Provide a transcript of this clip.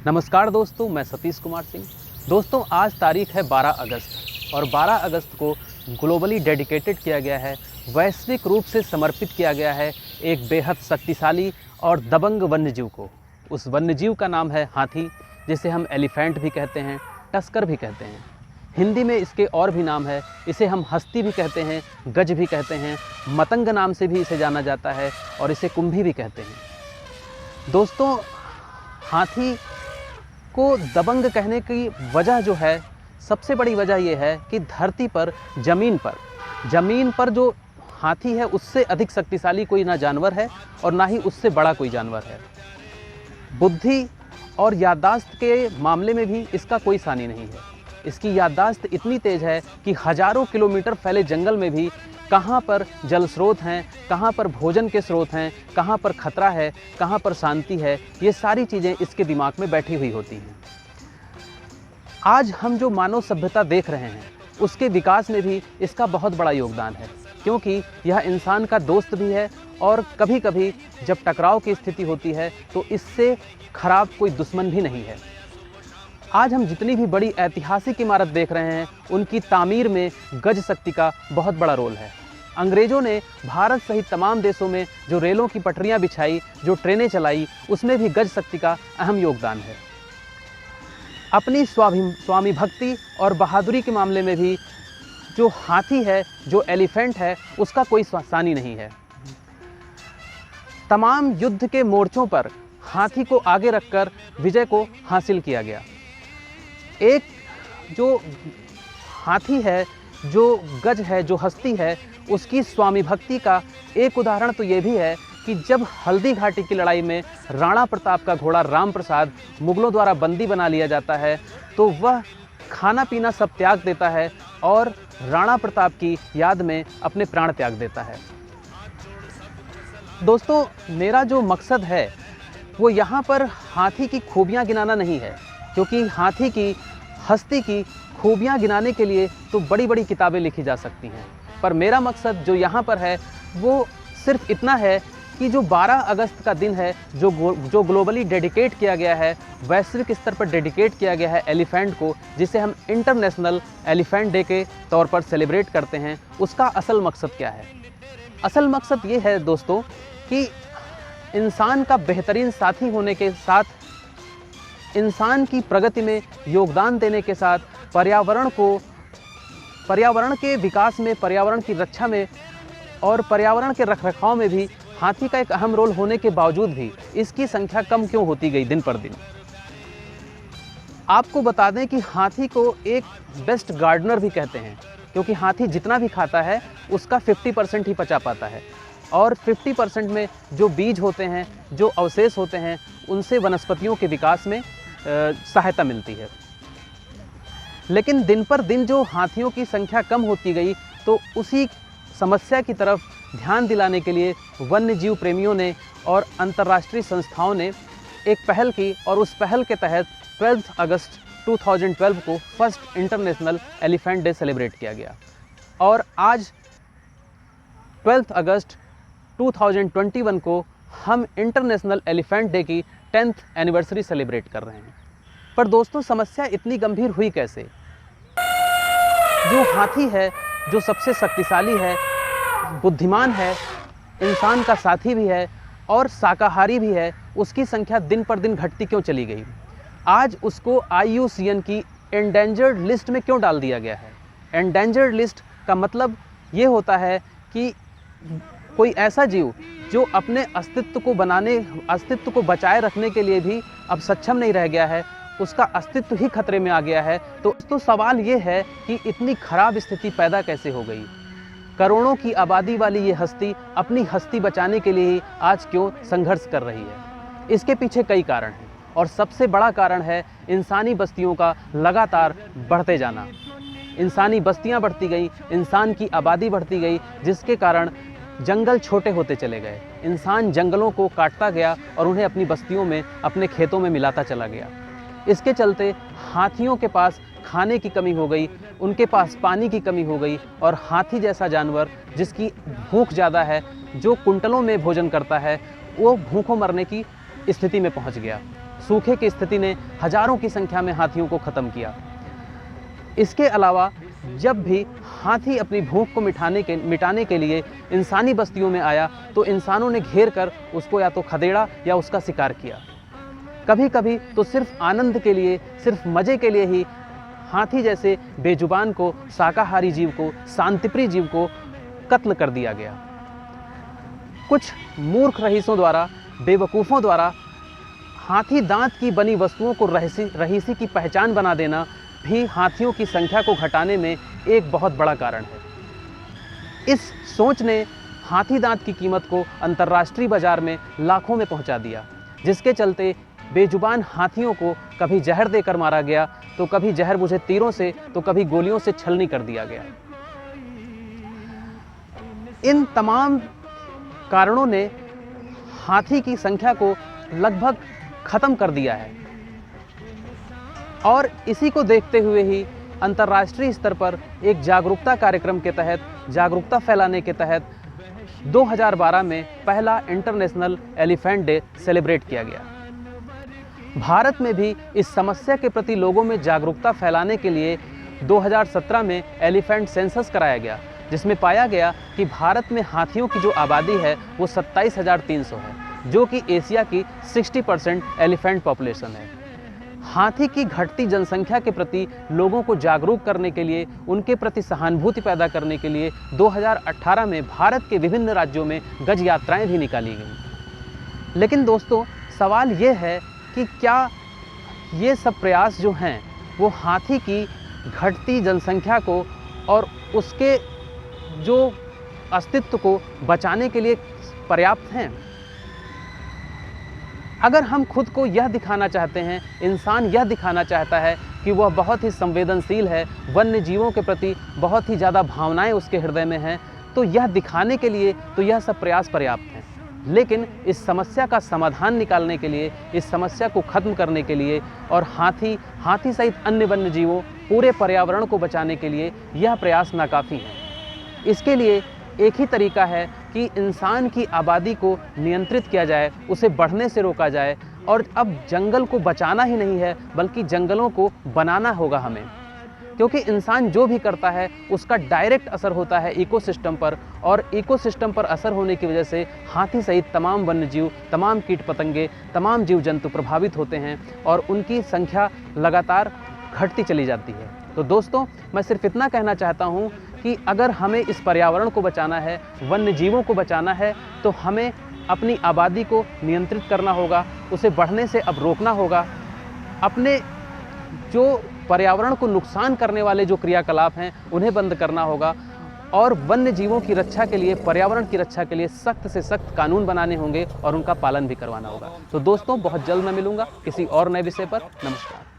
नमस्कार दोस्तों, मैं सतीश कुमार सिंह। दोस्तों, आज तारीख है 12 अगस्त और 12 अगस्त को ग्लोबली डेडिकेटेड किया गया है, वैश्विक रूप से समर्पित किया गया है एक बेहद शक्तिशाली और दबंग वन्यजीव को। उस वन्यजीव का नाम है हाथी, जिसे हम एलिफेंट भी कहते हैं, टस्कर भी कहते हैं। हिंदी में इसके और भी नाम है, इसे हम हस्ती भी कहते हैं, गज भी कहते हैं, मतंग नाम से भी इसे जाना जाता है और इसे कुंभी भी कहते हैं। दोस्तों, हाथी को दबंग कहने की वजह जो है, सबसे बड़ी वजह यह है कि धरती पर ज़मीन पर जो हाथी है उससे अधिक शक्तिशाली कोई ना जानवर है और ना ही उससे बड़ा कोई जानवर है। बुद्धि और याददाश्त के मामले में भी इसका कोई सानी नहीं है। इसकी याददाश्त इतनी तेज़ है कि हज़ारों किलोमीटर फैले जंगल में भी कहाँ पर जल स्रोत हैं, कहाँ पर भोजन के स्रोत हैं, कहाँ पर खतरा है, कहाँ पर शांति है, ये सारी चीज़ें इसके दिमाग में बैठी हुई होती हैं। आज हम जो मानव सभ्यता देख रहे हैं उसके विकास में भी इसका बहुत बड़ा योगदान है, क्योंकि यह इंसान का दोस्त भी है और कभी कभी जब टकराव की स्थिति होती है तो इससे खराब कोई दुश्मन भी नहीं है। आज हम जितनी भी बड़ी ऐतिहासिक इमारत देख रहे हैं उनकी तामीर में गज शक्ति का बहुत बड़ा रोल है। अंग्रेज़ों ने भारत सहित तमाम देशों में जो रेलों की पटरियां बिछाई, जो ट्रेनें चलाई, उसमें भी गज शक्ति का अहम योगदान है। अपनी स्वामी भक्ति और बहादुरी के मामले में भी जो हाथी है, जो एलिफेंट है, उसका कोई सानी नहीं है। तमाम युद्ध के मोर्चों पर हाथी को आगे रखकर विजय को हासिल किया गया। एक जो हाथी है, जो गज है, जो हस्ती है, उसकी स्वामी भक्ति का एक उदाहरण तो ये भी है कि जब हल्दी घाटी की लड़ाई में राणा प्रताप का घोड़ा राम प्रसाद मुगलों द्वारा बंदी बना लिया जाता है तो वह खाना पीना सब त्याग देता है और राणा प्रताप की याद में अपने प्राण त्याग देता है। दोस्तों, मेरा जो मकसद है वो यहाँ पर हाथी की खूबियाँ गिनाना नहीं है, क्योंकि हाथी की हस्ती की खूबियाँ गिनाने के लिए तो बड़ी बड़ी किताबें लिखी जा सकती हैं, पर मेरा मकसद जो यहाँ पर है वो सिर्फ इतना है कि जो 12 अगस्त का दिन है, जो ग्लोबली डेडिकेट किया गया है, वैश्विक स्तर पर डेडिकेट किया गया है एलिफेंट को, जिसे हम इंटरनेशनल एलिफेंट डे के तौर पर सेलिब्रेट करते हैं, उसका असल मकसद क्या है? असल मकसद ये है दोस्तों कि इंसान का बेहतरीन साथी होने के साथ, इंसान की प्रगति में योगदान देने के साथ, पर्यावरण के विकास में, पर्यावरण की रक्षा में और पर्यावरण के रखरखाव में भी हाथी का एक अहम रोल होने के बावजूद भी इसकी संख्या कम क्यों होती गई दिन पर दिन। आपको बता दें कि हाथी को एक बेस्ट गार्डनर भी कहते हैं, क्योंकि हाथी जितना भी खाता है उसका 50% ही पचा पाता है और 50% में जो बीज होते हैं, जो अवशेष होते हैं, उनसे वनस्पतियों के विकास में सहायता मिलती है। लेकिन दिन पर दिन जो हाथियों की संख्या कम होती गई तो उसी समस्या की तरफ ध्यान दिलाने के लिए वन्य जीव प्रेमियों ने और अंतर्राष्ट्रीय संस्थाओं ने एक पहल की और उस पहल के तहत 12 अगस्त 2012 को first international elephant day celebrate किया गया और आज 12 अगस्त 2021 को हम इंटरनेशनल एलिफेंट डे की 10th एनिवर्सरी सेलिब्रेट कर रहे हैं। पर दोस्तों, समस्या इतनी गंभीर हुई कैसे? जो हाथी है, जो सबसे शक्तिशाली है, बुद्धिमान है, इंसान का साथी भी है और शाकाहारी भी है, उसकी संख्या दिन पर दिन घटती क्यों चली गई? आज उसको IUCN की एंडेंजर्ड लिस्ट में क्यों डाल दिया गया है? एंडेंजर्ड लिस्ट का मतलब ये होता है कि कोई ऐसा जीव जो अपने अस्तित्व को बचाए रखने के लिए भी अब सक्षम नहीं रह गया है, उसका अस्तित्व ही खतरे में आ गया है। तो सवाल ये है कि इतनी खराब स्थिति पैदा कैसे हो गई? करोड़ों की आबादी वाली ये हस्ती अपनी हस्ती बचाने के लिए ही आज क्यों संघर्ष कर रही है? इसके पीछे कई कारण हैं और सबसे बड़ा कारण है इंसानी बस्तियों का लगातार बढ़ते जाना। इंसानी बस्तियां बढ़ती गई, इंसान की आबादी बढ़ती गई, जिसके कारण जंगल छोटे होते चले गए। इंसान जंगलों को काटता गया और उन्हें अपनी बस्तियों में, अपने खेतों में मिलाता चला गया। इसके चलते हाथियों के पास खाने की कमी हो गई, उनके पास पानी की कमी हो गई और हाथी जैसा जानवर जिसकी भूख ज़्यादा है, जो कुंटलों में भोजन करता है, वो भूखों मरने की स्थिति में पहुंच गया। सूखे की स्थिति ने हजारों की संख्या में हाथियों को ख़त्म किया। इसके अलावा जब भी हाथी अपनी भूख को मिटाने के लिए इंसानी बस्तियों में आया तो इंसानों ने घेर कर उसको या तो खदेड़ा या उसका शिकार किया। कभी कभी तो सिर्फ आनंद के लिए, सिर्फ मज़े के लिए ही हाथी जैसे बेजुबान को, शाकाहारी जीव को, शांतिप्रिय जीव को कत्ल कर दिया गया। कुछ मूर्ख रईसों द्वारा, बेवकूफ़ों द्वारा हाथी दांत की बनी वस्तुओं को रहीसी की पहचान बना देना भी हाथियों की संख्या को घटाने में एक बहुत बड़ा कारण है। इस सोच ने हाथी दांत की कीमत को अंतर्राष्ट्रीय बाजार में लाखों में पहुंचा दिया, जिसके चलते बेजुबान हाथियों को कभी जहर देकर मारा गया, तो कभी जहर बुझे तीरों से, तो कभी गोलियों से छलनी कर दिया गया। इन तमाम कारणों ने हाथी की संख्या को लगभग खत्म कर दिया है और इसी को देखते हुए ही अंतर्राष्ट्रीय स्तर पर एक जागरूकता कार्यक्रम के तहत, जागरूकता फैलाने के तहत 2012 में पहला इंटरनेशनल एलिफेंट डे सेलिब्रेट किया गया। भारत में भी इस समस्या के प्रति लोगों में जागरूकता फैलाने के लिए 2017 में एलिफेंट सेंसस कराया गया, जिसमें पाया गया कि भारत में हाथियों की जो आबादी है वो 27,300 है, जो कि एशिया की 60% एलिफेंट पॉपुलेशन है। हाथी की घटती जनसंख्या के प्रति लोगों को जागरूक करने के लिए, उनके प्रति सहानुभूति पैदा करने के लिए 2018 में भारत के विभिन्न राज्यों में गज यात्राएं भी निकाली गईं। लेकिन दोस्तों, सवाल ये है कि क्या ये सब प्रयास जो हैं वो हाथी की घटती जनसंख्या को और उसके जो अस्तित्व को बचाने के लिए पर्याप्त हैं? अगर हम खुद को यह दिखाना चाहते हैं, इंसान यह दिखाना चाहता है कि वह बहुत ही संवेदनशील है, वन्य जीवों के प्रति बहुत ही ज़्यादा भावनाएं उसके हृदय में हैं, तो यह दिखाने के लिए तो यह सब प्रयास पर्याप्त हैं। लेकिन इस समस्या का समाधान निकालने के लिए, इस समस्या को ख़त्म करने के लिए और हाथी सहित अन्य वन्य जीवों, पूरे पर्यावरण को बचाने के लिए यह प्रयास नाकाफ़ी है। इसके लिए एक ही तरीका है कि इंसान की आबादी को नियंत्रित किया जाए, उसे बढ़ने से रोका जाए। और अब जंगल को बचाना ही नहीं है, बल्कि जंगलों को बनाना होगा हमें, क्योंकि इंसान जो भी करता है उसका डायरेक्ट असर होता है इकोसिस्टम पर, और इकोसिस्टम पर असर होने की वजह से हाथी सहित तमाम वन्यजीव, तमाम कीट पतंगे, तमाम जीव जंतु प्रभावित होते हैं और उनकी संख्या लगातार घटती चली जाती है। तो दोस्तों, मैं सिर्फ इतना कहना चाहता हूँ कि अगर हमें इस पर्यावरण को बचाना है, वन्य जीवों को बचाना है, तो हमें अपनी आबादी को नियंत्रित करना होगा, उसे बढ़ने से अब रोकना होगा। अपने जो पर्यावरण को नुकसान करने वाले जो क्रियाकलाप हैं उन्हें बंद करना होगा और वन्य जीवों की रक्षा के लिए, पर्यावरण की रक्षा के लिए सख्त से सख्त कानून बनाने होंगे और उनका पालन भी करवाना होगा। तो दोस्तों, बहुत जल्द मैं मिलूंगा किसी और नए विषय पर। नमस्कार।